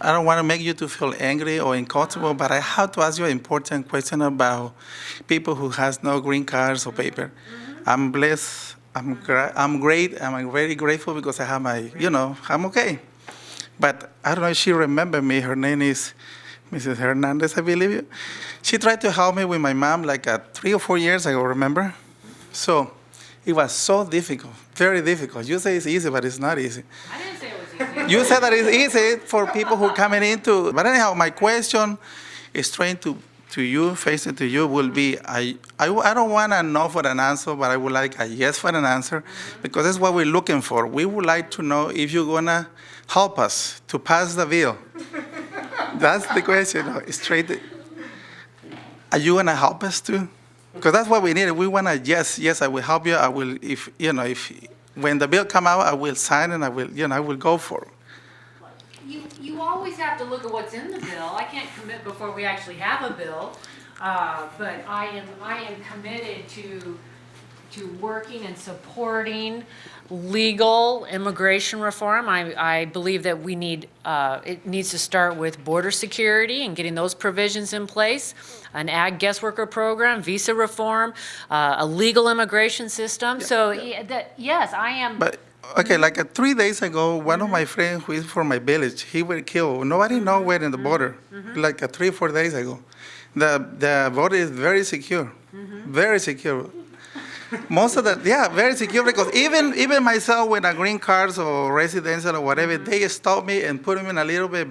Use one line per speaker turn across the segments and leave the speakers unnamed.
I don't want to make you to feel angry or uncomfortable, but I have to ask you an important question about people who has no green cards or paper. I'm blessed. I'm great. I'm very grateful because I have my, I'm okay. But I don't know if she remember me. Her name is Mrs. Hernandez, I believe. She tried to help me with my mom like 3 or 4 years ago, remember? So it was so difficult, very difficult. You say it's easy, but it's not easy.
I didn't say it was easy.
You said that it's easy for people who coming into. But anyhow, my question is trying to you, facing to you, will be, I don't want a no for an answer, but I would like a yes for an answer, because that's what we're looking for. We would like to know if you're going to help us to pass the bill. That's the question, straight. Are you going to help us too? Because that's what we need. We want to, yes, I will help you. I will, if when the bill come out, I will sign and I will go for it.
You always have to look at what's in the bill. I can't commit before we actually have a bill, but I am committed to working and supporting legal immigration reform. I believe that we need it needs to start with border security and getting those provisions in place, an ag guest worker program, visa reform, a legal immigration system. So yes, I am.
But okay, like 3 days ago, one of my friends who is from my village, he was killed. Nobody know where in the border. Like 3 or 4 days ago, the border is very secure, very secure. Most of the, very secure, because even myself with a green cards or residential or whatever, they stop me and put me in a little bit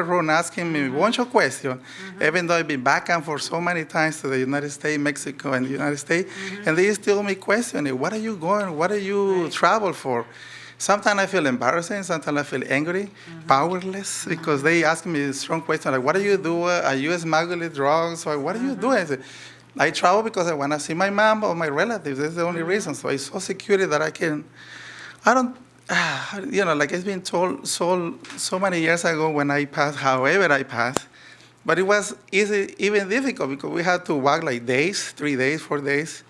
wrong, asking me a bunch of questions, even though I've been back and forth so many times to the United States, Mexico, and the United States, and they still me questioning, what are you going, what are you travel for? Sometimes I feel embarrassing, sometimes I feel angry, powerless, because they ask me strong questions like, what are you doing? Are you smuggling drugs? Or what are you doing? I travel because I want to see my mom or my relatives. That's the only reason. So it's so secure that I don't, like it's been told so many years ago when I passed, however I passed, but it was easy, even difficult, because we had to walk like days, 3 days, 4 days.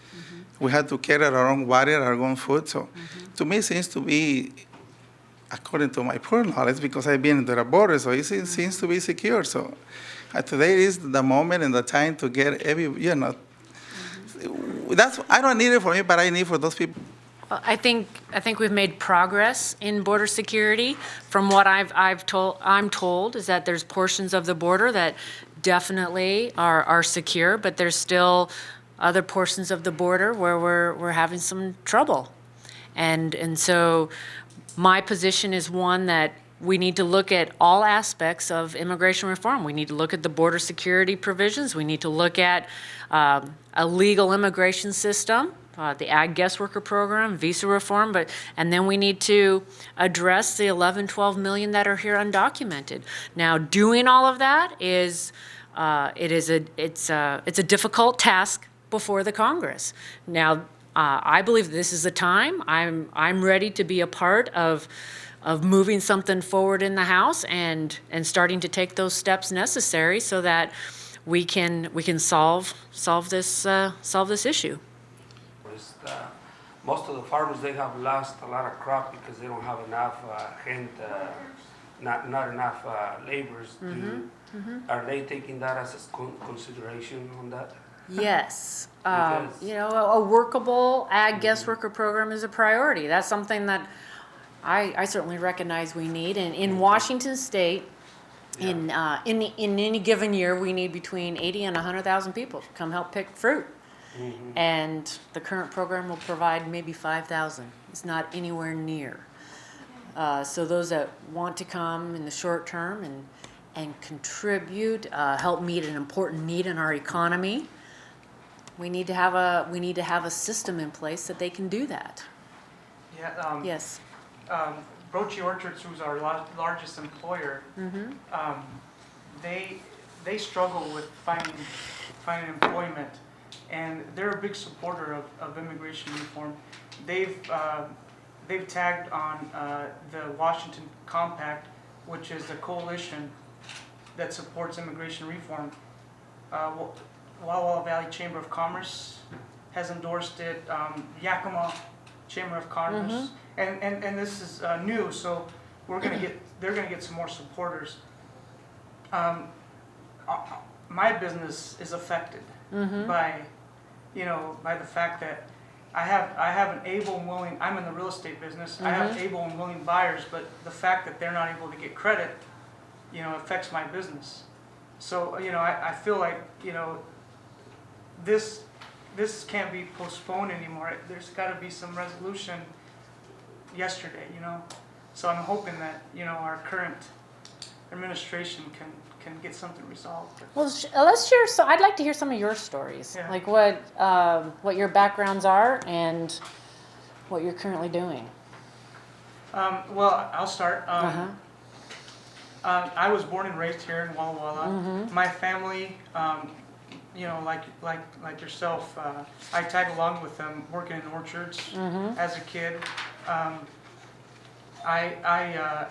We had to carry our own water, our own food. So to me, it seems to be, according to my poor knowledge, because I've been to the border, so it seems to be secure. So today is the moment and the time to get that's, I don't need it for me, but I need for those people.
Well, I think we've made progress in border security. From what I'm told is that there's portions of the border that definitely are secure, but there's still other portions of the border where we're having some trouble. And so my position is one that we need to look at all aspects of immigration reform. We need to look at the border security provisions. We need to look at a legal immigration system, the ag guest worker program, visa reform, and then we need to address the 12 million that are here undocumented. Now, doing all of that is it's a difficult task before the Congress. Now, I believe this is the time. I'm ready to be a part of moving something forward in the House and starting to take those steps necessary so that we can solve this issue.
Most of the farmers, they have lost a lot of crop because they don't have enough not enough laborers. Are they taking that as a consideration on that?
Yes. A workable ag guest worker program is a priority. That's something that I certainly recognize we need. And in Washington State, in any given year, we need between 80 and 100,000 people to come help pick fruit. And the current program will provide maybe 5,000. It's not anywhere near. So those that want to come in the short term and contribute, help meet an important need in our economy, we need to have a system in place that they can do that.
Yeah.
Yes.
Brochi Orchards, who's our largest employer, they struggle with finding employment, and they're a big supporter of immigration reform. They've tagged on the Washington Compact, which is a coalition that supports immigration reform. Walla Walla Valley Chamber of Commerce has endorsed it. Yakima Chamber of Commerce, and this is new. So they're gonna get some more supporters. My business is affected by, by the fact that I have an able and willing, I'm in the real estate business, I have able and willing buyers, but the fact that they're not able to get credit, affects my business. So, I feel like, this can't be postponed anymore. There's gotta be some resolution yesterday, So I'm hoping that, our current administration can get something resolved.
Well, let's share. So I'd like to hear some of your stories,
Yeah.
like what your backgrounds are and what you're currently doing.
Well, I'll start.
Uh-huh.
I was born and raised here in Walla Walla. My family, like yourself, I tagged along with them working in orchards as a kid. I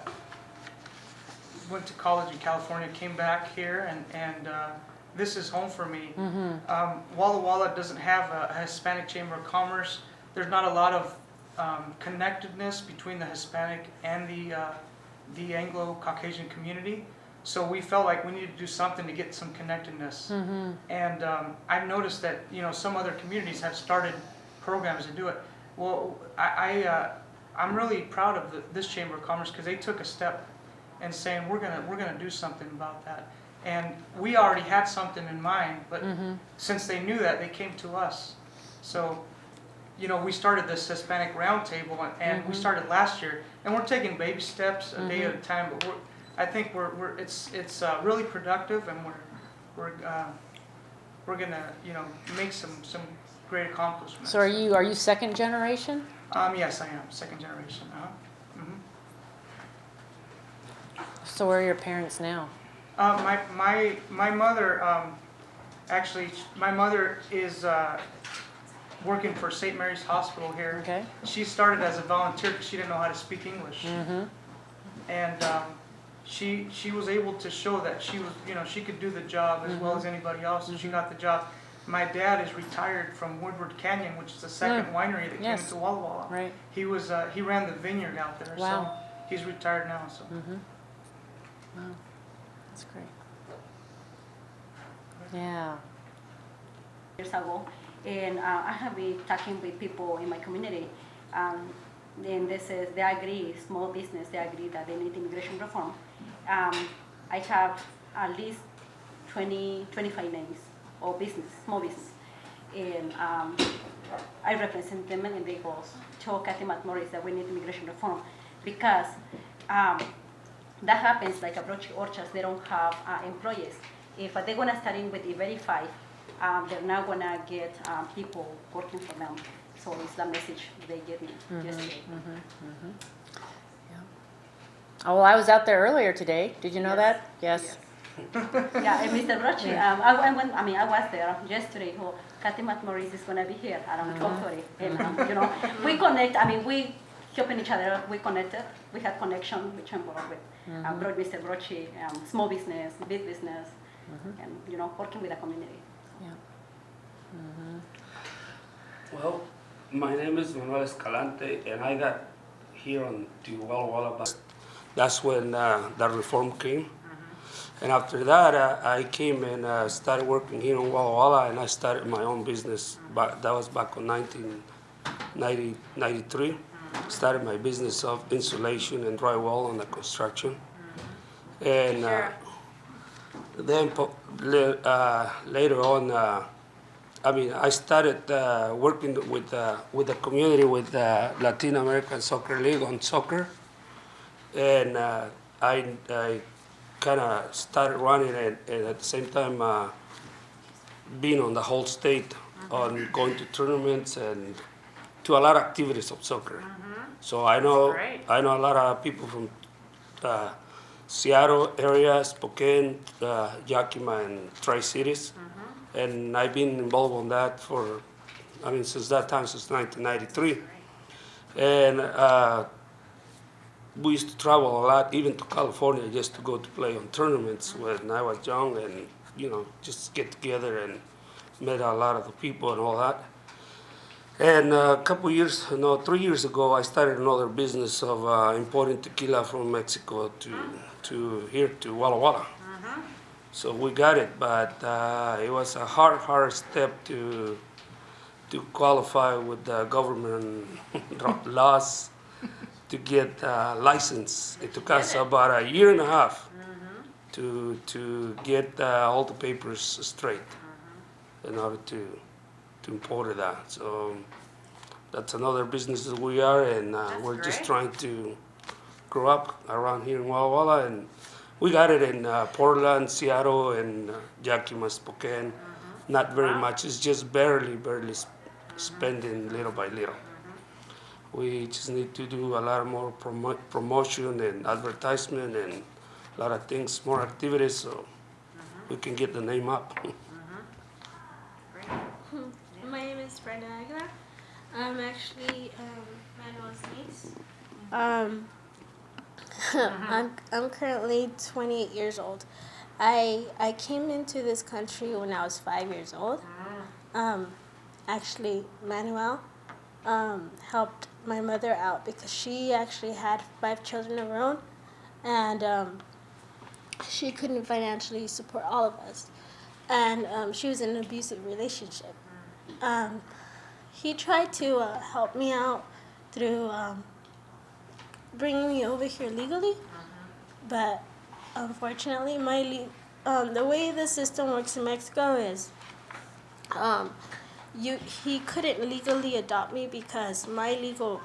went to college in California, came back here, and this is home for me. Walla Walla doesn't have a Hispanic Chamber of Commerce. There's not a lot of connectedness between the Hispanic and the Anglo-Caucasian community. So we felt like we needed to do something to get some connectedness. And I've noticed that some other communities have started programs to do it. Well, I'm really proud of this Chamber of Commerce because they took a step and saying we're gonna do something about that. And we already had something in mind, but since they knew that, they came to us. So, we started this Hispanic Roundtable, and we started last year, and we're taking baby steps a day at a time. But I think it's really productive, and we're gonna make some great accomplishments.
So are you second generation?
Yes, I am second generation.
So where are your parents now?
My mother, actually, my mother is working for St. Mary's Hospital here.
Okay.
She started as a volunteer because she didn't know how to speak English. And she was able to show that she was, she could do the job as well as anybody else, and she got the job. My dad is retired from Woodward Canyon, which is the second winery that came into Walla Walla.
Right.
He was he ran the vineyard out there,
Wow.
so he's retired now. So.
Wow, that's great. Yeah.
Years ago, and I have been talking with people in my community, and they agree, small business, they agree that they need immigration reform. I have at least 25 names of business, small business, and I represent them, and they go tell Cathy McMorris that we need immigration reform because that happens like abroad orchards, they don't have employees. If they're gonna start in with E-Verify, they're not gonna get people working for them. So it's the message they gave me yesterday.
Oh, well, I was out there earlier today. Did you know that? Yes.
Yeah, and Mr. Brochi, I was there yesterday. Cathy McMorris is gonna be here around 12:30, and we connect. We helping each other. We connected. We had connection. We chamber with Mr. Brochi, small business, big business, and working with the community.
Yeah.
Well, my name is Manuel Escalante, and I got here on to Walla Walla. That's when the reform came. And after that, I came and started working here in Walla Walla, and I started my own business. But that was back in 1993. Started my business of insulation and drywall on the construction. And then later on, I started working with the community, with the Latin American Soccer League on soccer. And I kind of started running and at the same time being on the whole state on going to tournaments and to a lot of activities of soccer. So I know a lot of people from Seattle area, Spokane, Yakima, and Tri-Cities, and I've been involved on that for, since that time, since 1993, and we used to travel a lot, even to California, just to go to play on tournaments when I was young, and just get together and met a lot of the people and all that. And a couple years, no, 3 years ago, I started another business of importing tequila from Mexico to here to Walla Walla. So we got it, but it was a hard step to qualify with the government laws to get a license. It took us about a year and a half to get all the papers straight in order to import that. So that's another business that we are, and we're just
great.
trying to grow up around here in Walla Walla, and we got it in Portland, Seattle, and Yakima, Spokane. Not very much. It's just barely spending little by little. We just need to do a lot more promotion and advertisement and a lot of things, more activities, so we can get the name up.
My name is Brenda Aguilar. I'm actually Manuel's niece. I'm currently 28 years old. I came into this country when I was 5 years old. Actually, Manuel helped my mother out because she actually had 5 children of her own, and she couldn't financially support all of us. And she was in an abusive relationship. He tried to help me out through bringing me over here legally, but unfortunately, the way the system works in Mexico is he couldn't legally adopt me because my legal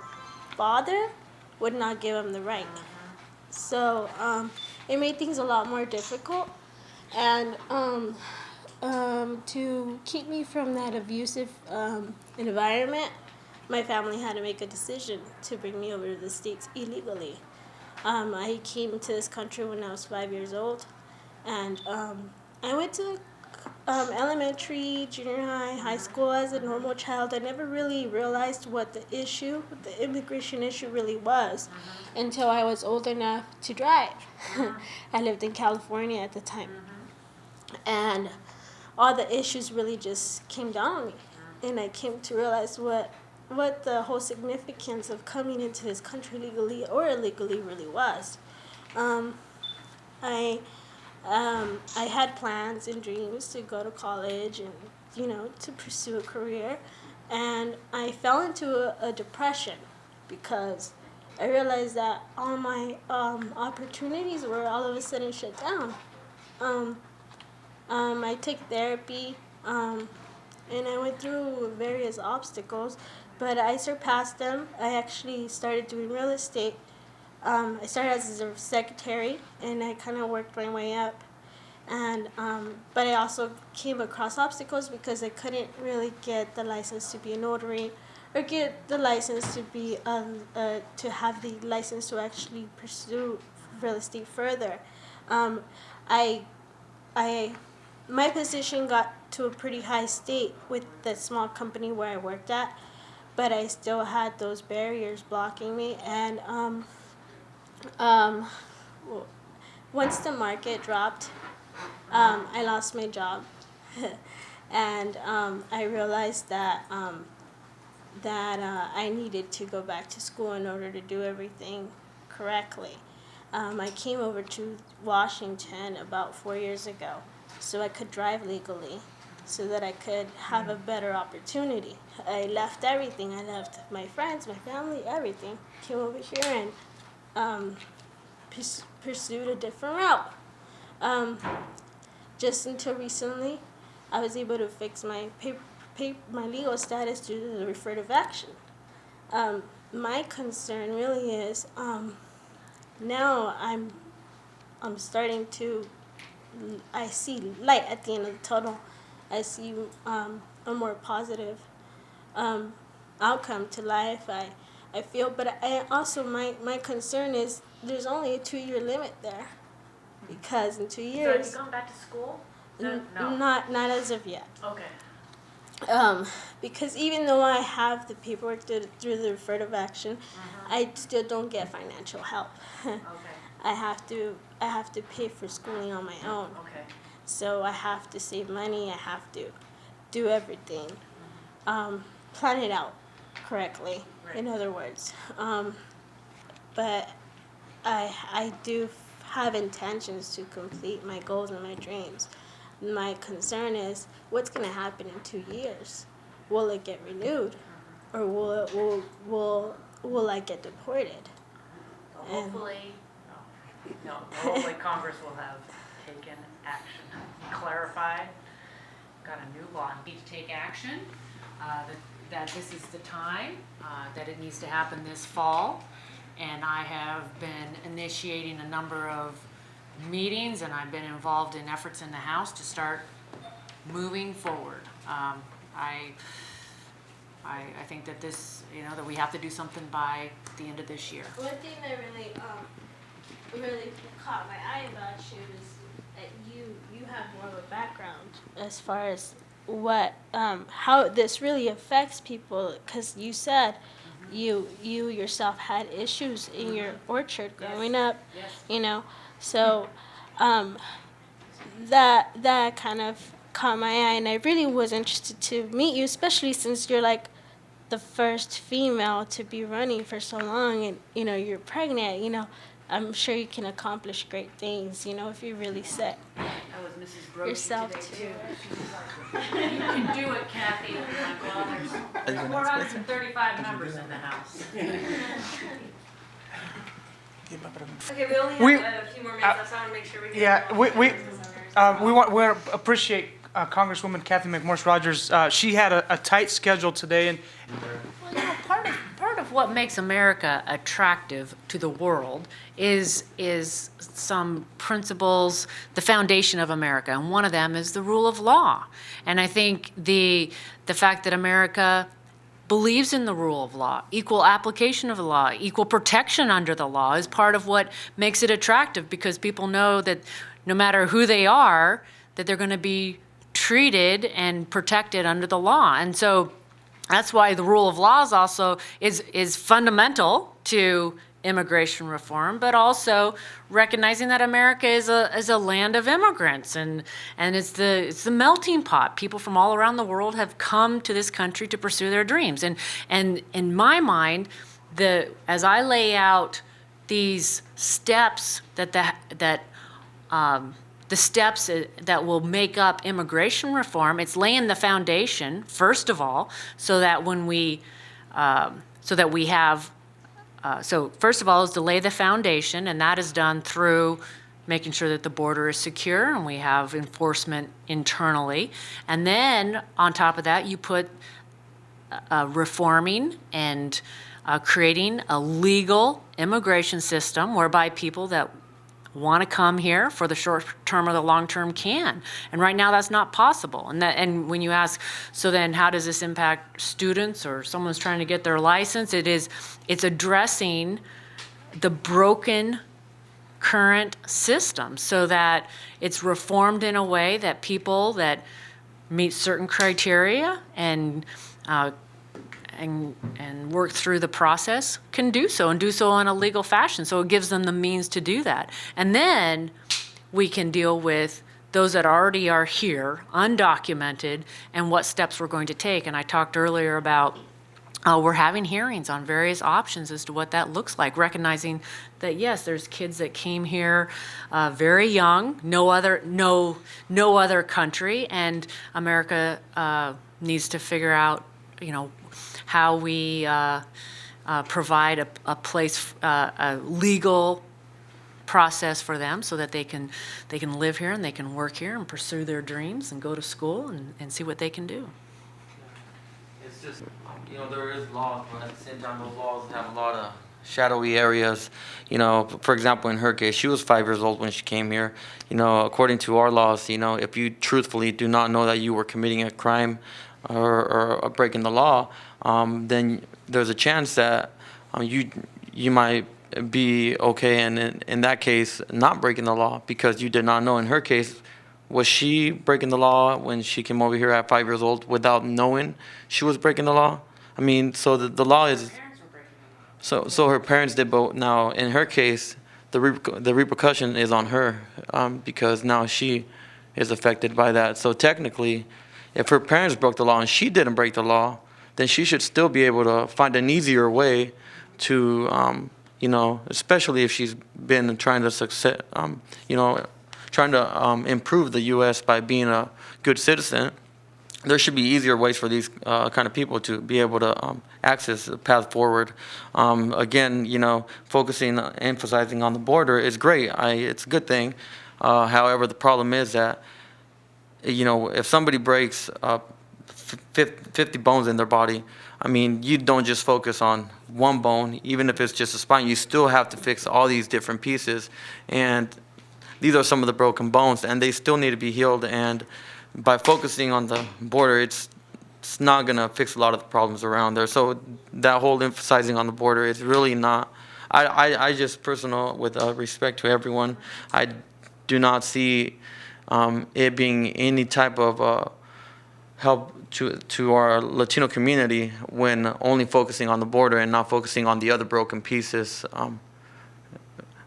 father would not give him the right. So it made things a lot more difficult, and to keep me from that abusive environment, my family had to make a decision to bring me over to the States illegally. I came to this country when I was 5 years old, and I went to elementary, junior high, high school as a normal child. I never really realized what the immigration issue really was until I was old enough to drive. I lived in California at the time. And all the issues really just came down on me. And I came to realize what the whole significance of coming into this country legally or illegally really was. I had plans and dreams to go to college and, to pursue a career. And I fell into a depression because I realized that all my opportunities were all of a sudden shut down. I took therapy, and I went through various obstacles, but I surpassed them. I actually started doing real estate. I started as a secretary, and I kind of worked my way up. And but I also came across obstacles because I couldn't really get the license to be a notary, or get the license to be to have the license to actually pursue real estate further. My position got to a pretty high state with the small company where I worked at, but I still had those barriers blocking me. And once the market dropped, I lost my job, and I realized that I needed to go back to school in order to do everything correctly. I came over to Washington about 4 years ago so I could drive legally, so that I could have a better opportunity. I left everything. I left my friends, my family, everything. Came over here and pursued a different route. Just until recently, I was able to fix my my legal status due to the referative action. My concern really is now I'm starting to, I see light at the end of the tunnel. I see a more positive outcome to life. I feel, but I also, my concern is there's only a 2-year limit there, because in 2
So
years.
are you going back to school?
No.
No.
Not as of yet.
Okay.
Because even though I have the paperwork through the referative action, I still don't get financial help.
Okay.
I have to pay for schooling on my own.
Okay.
So I have to save money. I have to do everything, plan it out.
correctly, in other words. But I do have intentions to complete my goals and my dreams. My concern is what's going to happen in 2 years. Will it get renewed, or will I get deported? And
Hopefully Congress will have taken action, clarified, got a new law, need to take action, that this is the time, that it needs to happen this fall. And I have been initiating a number of meetings, and I've been involved in efforts in the House to start moving forward. I think that this, that we have to do something by the end of this year.
one thing that really caught my eye about you is that you have more of a background as far as what how this really affects people, because you said you yourself had issues in your orchard growing up.
Yes.
So that kind of caught my eye, and I really was interested to meet you, especially since you're like the first female to be running for so long, and you're pregnant. I'm sure you can accomplish great things, if you really set
That was Mrs. Brody
yourself
today,
to.
You can do it, Kathy. Well, there's 435 members in the House.
Okay, we only have a few more minutes left, so I want to make sure we get.
Yeah, we want to appreciate Congresswoman Cathy McMorris Rodgers. She had a tight schedule today, and
Well, part of what makes America attractive to the world is some principles, the foundation of America, and one of them is the rule of law. And I think the fact that America believes in the rule of law, equal application of the law, equal protection under the law is part of what makes it attractive, because people know that no matter who they are, that they're going to be treated and protected under the law. And so that's why the rule of law is also is fundamental to immigration reform, but also recognizing that America is a land of immigrants, and it's the melting pot. People from all around the world have come to this country to pursue their dreams. And in my mind, as I lay out these steps the steps that will make up immigration reform, it's laying the foundation, first of all, so that when so first of all is to lay the foundation, and that is done through making sure that the border is secure and we have enforcement internally. And then on top of that, you put reforming and creating a legal immigration system whereby people that want to come here for the short term or the long term can. And right now that's not possible. And when you ask, so then how does this impact students or someone's trying to get their license? It's addressing the broken current system so that it's reformed in a way that people that meet certain criteria and work through the process can do so, and do so in a legal fashion. So it gives them the means to do that. And then we can deal with those that already are here, undocumented, and what steps we're going to take. And I talked earlier about we're having hearings on various options as to what that looks like, recognizing that yes, there's kids that came here very young, no other country, and America needs to figure out, how we provide a place, a legal process for them so that they can live here and they can work here and pursue their dreams and go to school and see what they can do.
It's just, there is laws, but at the same time, those laws have a lot of shadowy areas. For example, in her case, she was 5 years old when she came here. According to our laws, if you truthfully do not know that you were committing a crime or breaking the law, then there's a chance that you might be okay, and in that case, not breaking the law because you did not know. In her case, was she breaking the law when she came over here at 5 years old without knowing she was breaking the law? I mean, so the law is. So her parents did, but now in her case, the repercussion is on her because now she is affected by that. So technically, if her parents broke the law and she didn't break the law, then she should still be able to find an easier way to, you know, especially if she's been trying to success, you know, trying to improve the U.S. by being a good citizen. There should be easier ways for these kind of people to be able to access the path forward. Again, you know, emphasizing on the border is great. It's a good thing. However, the problem is that, you know, if somebody breaks 50 bones in their body, I mean, you don't just focus on one bone, even if it's just a spine. You still have to fix all these different pieces, and these are some of the broken bones, and they still need to be healed. And by focusing on the border, it's not going to fix a lot of the problems around there. So that whole emphasizing on the border is really not, I just personal, with respect to everyone, I do not see it being any type of help to our Latino community when only focusing on the border and not focusing on the other broken pieces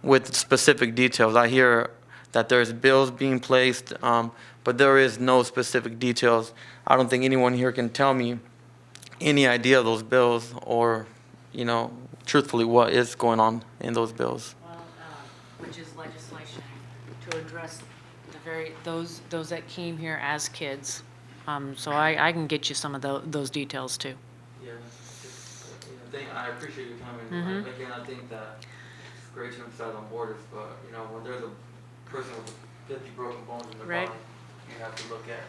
with specific details. I hear that there's bills being placed, but there is no specific details. I don't think anyone here can tell me any idea of those bills or, you know, truthfully what is going on in those bills.
Well, which is legislation to address those that came here as kids. So I can get you some of those details too.
Yeah, I appreciate you coming. Again, I think that it's great to emphasize on borders, but you know, when there's a person with 50 broken bones in their body, you have to look at.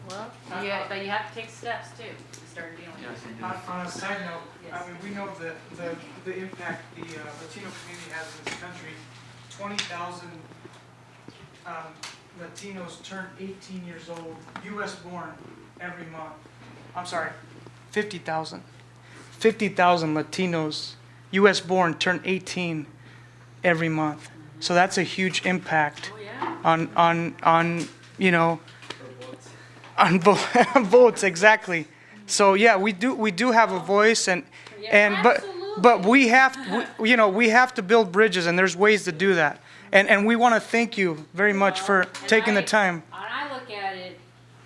Well, yeah, but you have to take steps too to start dealing with it.
On a side note,
Yes.
I mean, we know the impact the Latino community has in this country. 20,000 Latinos turn 18 years old, U.S. born, every month. I'm sorry, 50,000. 50,000 Latinos, U.S. born, turn 18 every month. So that's a huge impact on you know, on votes, exactly. So yeah, we do have a voice, but we have to build bridges, and there's ways to do that. And we want to thank you very much for taking the time.
And I look at it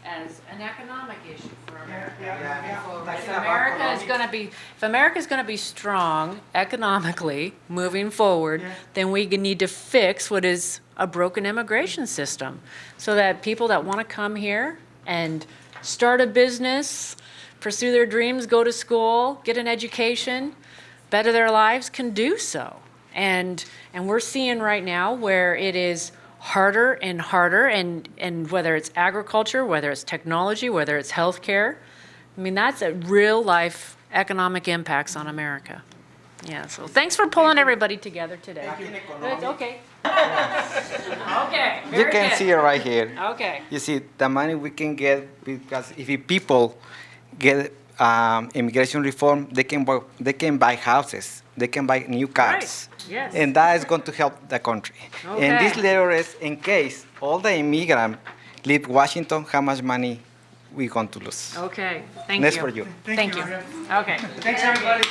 as an economic issue for America.
Yeah.
If America's going to be strong economically moving forward, then we need to fix what is a broken immigration system, so that people that want to come here and start a business, pursue their dreams, go to school, get an education, better their lives, can do so. And we're seeing right now where it is harder and harder, and whether it's agriculture, whether it's technology, whether it's healthcare, I mean, that's a real life economic impacts on America. Yeah, so thanks for pulling everybody together today. Good, okay. Okay, very
You can
good.
see it right here.
Okay.
You see the money we can get, because if people get immigration reform, they can buy houses, they can buy new cars.
Right. Yes.
And that is going to help the country.
Okay.
And this letter is in case all the immigrants leave Washington, how much money we're going to lose.
Okay, thank you.
That's for you.
Thank you. Okay.
Thanks, everybody.